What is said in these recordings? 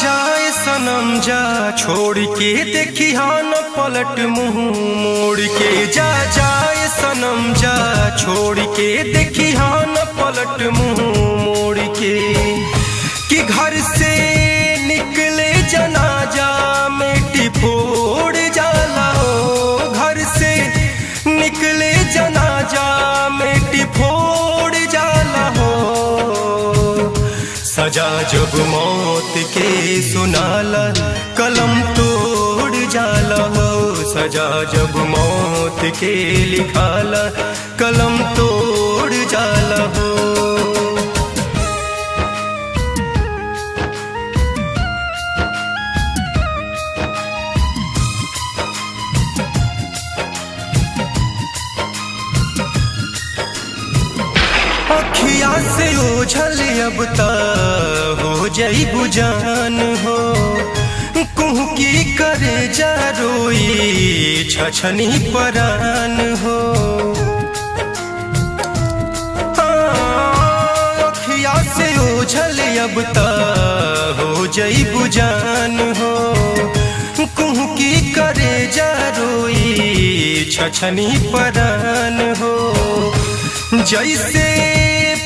जाए सनम जा, छोड़ के देखी हाँ न पलट मुँह मोड़ के। जा जाए सनम जा, छोड़ के देखी हाँ न पलट मुँह मोड़ के। कि घर से निकले जनाजा मिट्टी फोड़ जाला हो, घर से निकले जनाजा मिट्टी फोड़ जाला हो। सजा जब मौत के सुनाला कलम तोड़ जाला हो, सजा जब मौत के लिखाला कलम तोड़ जाला हो। अखिया से ओझल अब ता हो जाई बुजान हो, कुहू की करे जा रोई छछनी परान हो। अखिया से ओझल अब ता हो जाई बुजान हो, कुहू की करे जा रोई छछनी परान हो। जैसे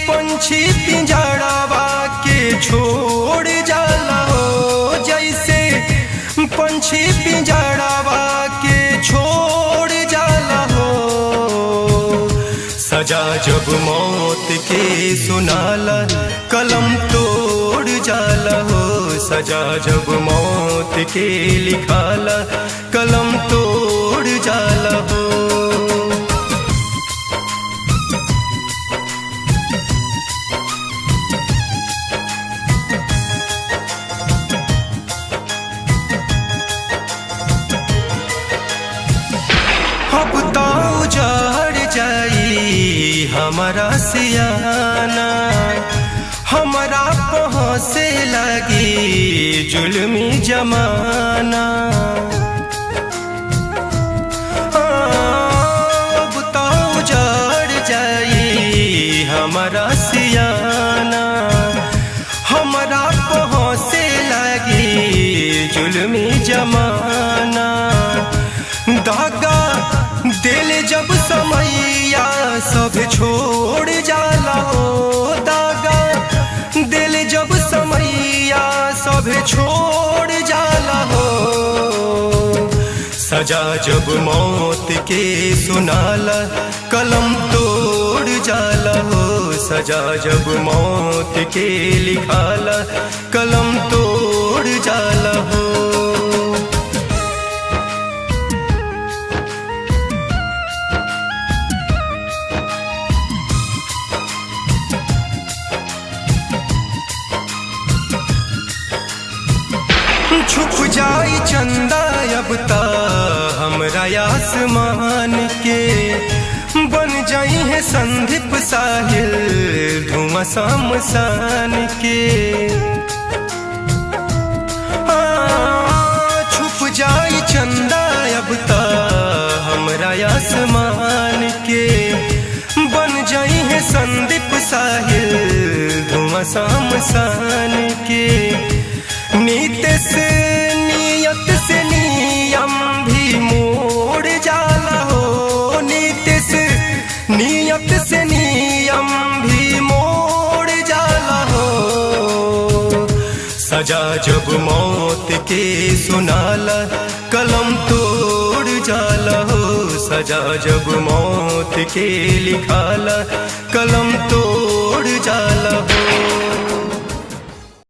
पंछी पिंजड़ावा के छोड़ जाला हो, जैसे पंछी पिंजड़ावा के छोड़ जाला हो। सजा जब मौत के सुनाला कलम तोड़ जाला हो, सजा जब मौत के लिखाला कलम तोड़ जाला हो। अब तो उजाड़ जाई हमारा सियाना, हमारा पहुँचे लगी जुल्मी जमाना। अब तो उजाड़ जाई हमारा सियाना, हमारा पहुँचे लगी जुल्मी जमाना। दागा दिल जब समैया सब छोड़ जाला हो, दागा दिल जब समैया सब छोड़ जाला हो। सजा जब मौत के सुनाला कलम तोड़ जाला हो, सजा जब मौत के लिखाला कलम तोड़ जाला हो। छुप जाई चंदा अब ता हमरा आसमान के, बन जाई है संदीप साहिल धुआं शमशान के। छुप जाई चंदा अब ता हमरा आसमान के, बन जाई है संदीप साहिल धुआं शमशान के। नीतीश नियत से नियम भी मोड़ जाला हो, नीतीश नियत से नियम भी मोड़ जाला हो। सजा जब मौत के सुनाला कलम तोड़ जाला हो, सजा जब मौत के लिखाला कलम तोड़ जाला हो।